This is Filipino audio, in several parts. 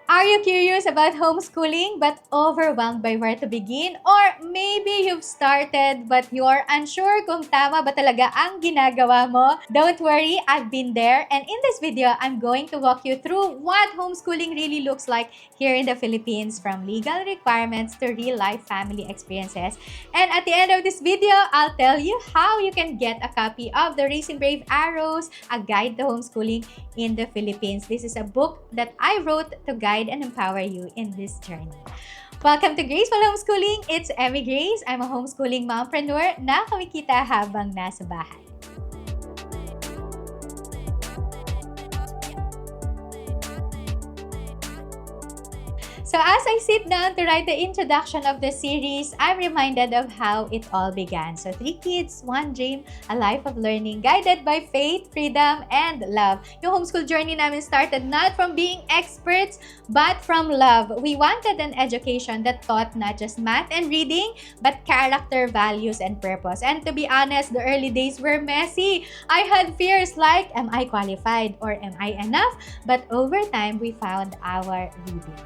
Are you curious about homeschooling but overwhelmed by where to begin? Or maybe you've started but you're unsure kung tama ba talaga ang ginagawa mo? Don't worry, I've been there, and in this video, I'm going to walk you through what homeschooling really looks like here in the Philippines, from legal requirements to real-life family experiences. And at the end of this video, I'll tell you how you can get a copy of The Raising Brave Arrows, a guide to homeschooling in the Philippines. This is a book that I wrote to guide and empower you in this journey. Welcome to Graceful Homeschooling. It's Emigrace. I'm a homeschooling mompreneur na kumikita habang nasa bahay. So as I sit down to write the introduction of the series, I'm reminded of how it all began. So 3 kids, 1 dream, a life of learning, guided by faith, freedom, and love. Yung homeschool journey namin started not from being experts, but from love. We wanted an education that taught not just math and reading, but character, values, and purpose. And to be honest, the early days were messy. I had fears like, am I qualified or am I enough? But over time, we found our rhythm.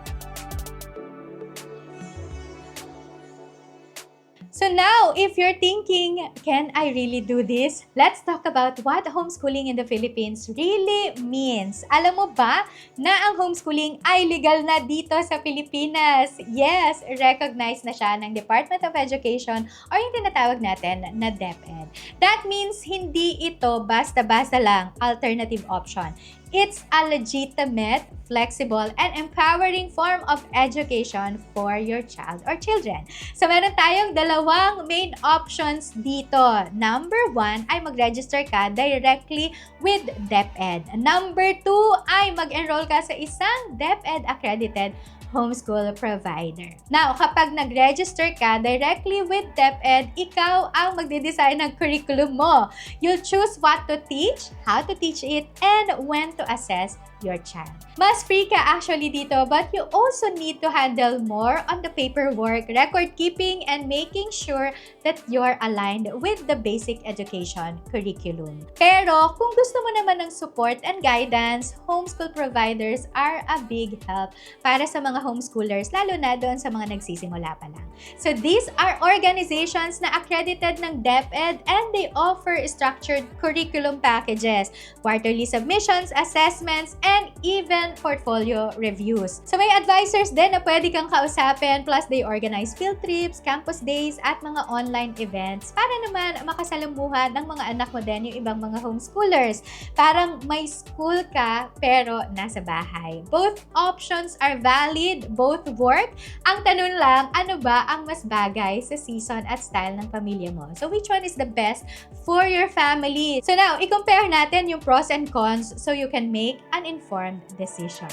So now, if you're thinking, can I really do this? Let's talk about what homeschooling in the Philippines really means. Alam mo ba na ang homeschooling ay legal na dito sa Pilipinas? Yes, recognized na siya ng Department of Education or yung tinatawag natin na DepEd. That means hindi ito basta-basta lang alternative option. It's a legitimate, flexible, and empowering form of education for your child or children. So, meron tayong dalawang main options dito. Number 1 ay mag-register ka directly with DepEd. Number 2 ay mag-enroll ka sa isang DepEd accredited homeschool provider. Now, kapag nag-register ka directly with DepEd, ikaw ang magde-design ng curriculum mo. You'll choose what to teach, how to teach it, and when to assess your child. Mas free ka actually dito, but you also need to handle more on the paperwork, record keeping, and making sure that you're aligned with the basic education curriculum. Pero kung gusto mo naman ng support and guidance, homeschool providers are a big help para sa mga homeschoolers, lalo na doon sa mga nagsisimula pa lang. So these are organizations na accredited ng DepEd, and they offer structured curriculum packages, quarterly submissions, assessments, and even portfolio reviews. So may advisors din na pwede kang kausapin, plus they organize field trips, campus days, at mga online events para naman makasalamuhan ng mga anak mo din yung ibang mga homeschoolers. Parang may school ka pero nasa bahay. Both options are valid, both work. Ang tanong lang, ano ba ang mas bagay sa season at style ng pamilya mo? So which one is the best for your family? So now, i-compare natin yung pros and cons so you can make an informed decision.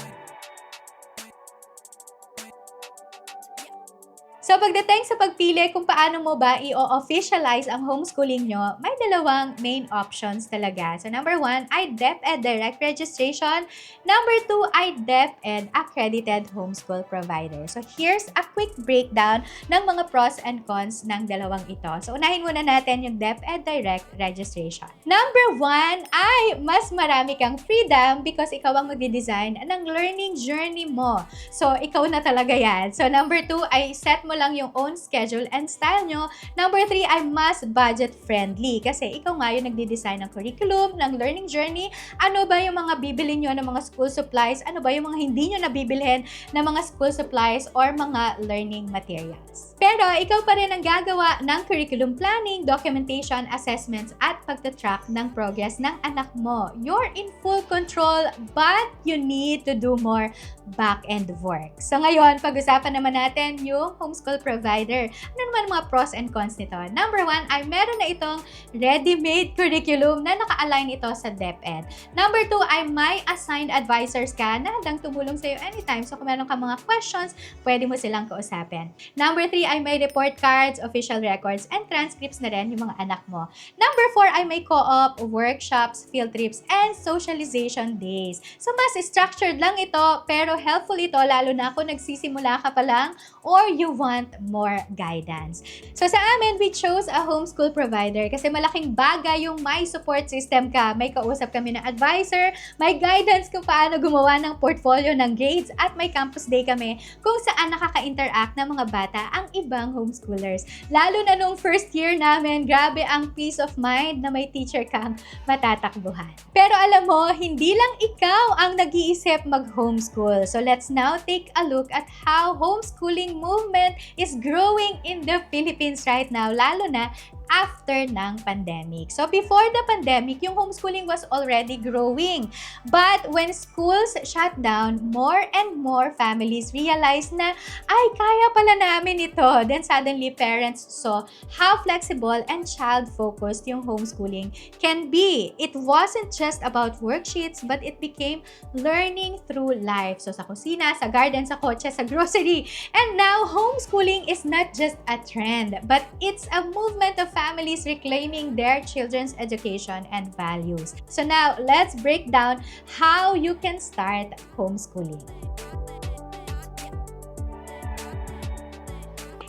So pagdating sa pagpili kung paano mo ba i-officialize ang homeschooling nyo, may dalawang main options talaga. So number 1 ay DepEd direct registration. Number 2 ay DepEd accredited homeschool provider. So here's a quick breakdown ng mga pros and cons ng dalawang ito. So unahin muna natin yung DepEd direct registration. Number 1 ay mas marami kang freedom because ikaw ang magdi-design ng learning journey mo. So ikaw na talaga yan. So number 2 ay set mo lang yung own schedule and style nyo. Number 3 ay mas budget-friendly kasi ikaw nga yung nagdi-design ng curriculum, ng learning journey. Ano ba yung mga bibili nyo ng mga school supplies? Ano ba yung mga hindi nyo nabibilhin ng mga school supplies or mga learning materials? Pero ikaw pa rin ang gagawa ng curriculum planning, documentation, assessments, at pagtatrack ng progress ng anak mo. You're in full control, but you need to do more back-end work. So ngayon, pag-usapan naman natin yung homeschool provider. Ano naman mga pros and cons nito? Number 1 ay meron na itong ready-made curriculum na naka-align ito sa DepEd. Number 2 ay may assigned advisors ka na handang tumulong sa'yo anytime. So kung meron ka mga questions, pwede mo silang kausapin. Number 3 ay may report cards, official records, and transcripts na rin yung mga anak mo. Number 4 ay may co-op, workshops, field trips, and socialization days. So, mas structured lang ito, pero helpful ito lalo na kung nagsisimula ka pa lang or you want more guidance. So, sa amin, we chose a homeschool provider kasi malaking bagay yung may support system ka. May kausap kami ng advisor, may guidance kung paano gumawa ng portfolio ng grades, at may campus day kami kung saan nakaka-interact ng mga bata ang ibang homeschoolers. Lalo na nung first year namin, grabe ang peace of mind na may teacher kang matatakbuhan. Pero alam mo, hindi lang ikaw ang nag-iisip mag-homeschool. So let's now take a look at how homeschooling movement is growing in the Philippines right now, lalo na after ng pandemic. So before the pandemic, yung homeschooling was already growing. But when schools shut down, more and more families realized na, ay, kaya pala namin ito. Then suddenly, parents saw how flexible and child-focused yung homeschooling can be. It wasn't just about worksheets, but it became learning through life. So sa kusina, sa garden, sa kotse, sa grocery. And now, homeschooling is not just a trend, but it's a movement of families reclaiming their children's education and values. So now, let's break down how you can start homeschooling.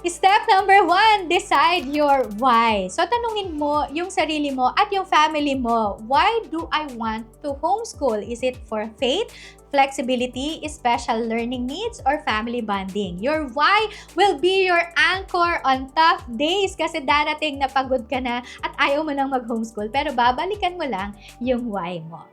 Step number 1, decide your why. So, tanungin mo yung sarili mo at yung family mo, why do I want to homeschool? Is it for faith, flexibility, special learning needs, or family bonding? Your why will be your anchor on tough days kasi darating na pagod ka na at ayaw mo lang mag-homeschool pero babalikan mo lang yung why mo.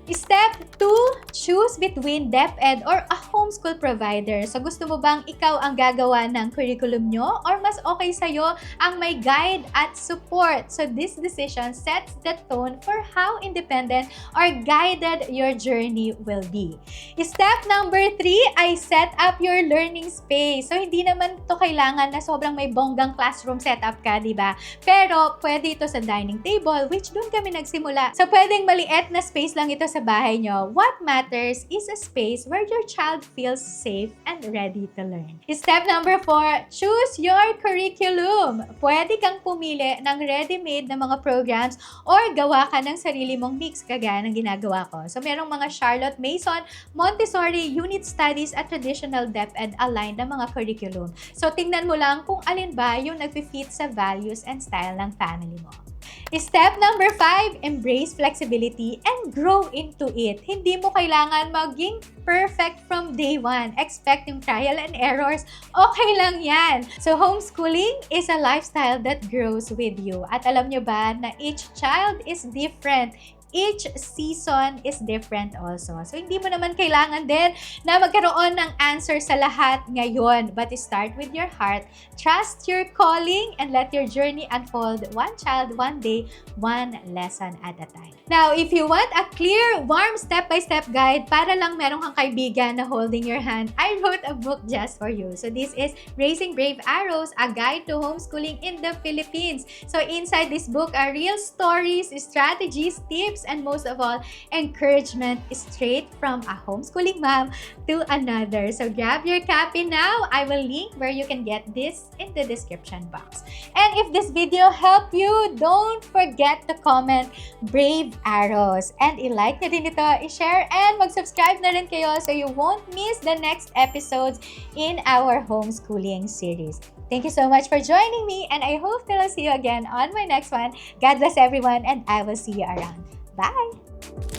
Step 2, choose between DepEd or a homeschool provider. So gusto mo bang ikaw ang gagawa ng curriculum nyo or mas okay sa'yo ang may guide at support? So this decision sets the tone for how independent or guided your journey will be. Step number 3 ay set up your learning space. So hindi naman to kailangan na sobrang may bonggang classroom setup ka, di ba? Pero pwede ito sa dining table, which doon kami nagsimula. So pwedeng maliit na space lang ito sa bahay nyo. What matters is a space where your child feels safe and ready to learn. Step number 4, choose your curriculum. Pwede kang pumili ng ready-made na mga programs or gawa ka ng sarili mong mix kagaya ng ginagawa ko. So merong mga Charlotte Mason, Montessori, unit studies at traditional DepEd aligned na mga curriculum. So tingnan mo lang kung alin ba yung nagfi-fit sa values and style ng family mo. Step number 5, embrace flexibility and grow into it. Hindi mo kailangan maging perfect from day 1. Expect yung trial and errors. Okay lang yan. So, homeschooling is a lifestyle that grows with you. At alam nyo ba na each child is different. Each season is different also. So, hindi mo naman kailangan din na magkaroon ng answer sa lahat ngayon. But start with your heart. Trust your calling and let your journey unfold one child, one day, one lesson at a time. Now, if you want a clear, warm step-by-step guide para lang meron kang kaibigan na holding your hand, I wrote a book just for you. So, this is Raising Brave Arrows, a guide to homeschooling in the Philippines. So, inside this book are real stories, strategies, tips, and most of all, encouragement straight from a homeschooling mom to another. So grab your copy now. I will link where you can get this in the description box. And if this video helped you, don't forget to comment Brave Arrows. And i-like na din ito, i-share, and mag-subscribe na rin kayo so you won't miss the next episodes in our homeschooling series. Thank you so much for joining me, and I hope that I'll see you again on my next one. God bless everyone, and I will see you around. Bye!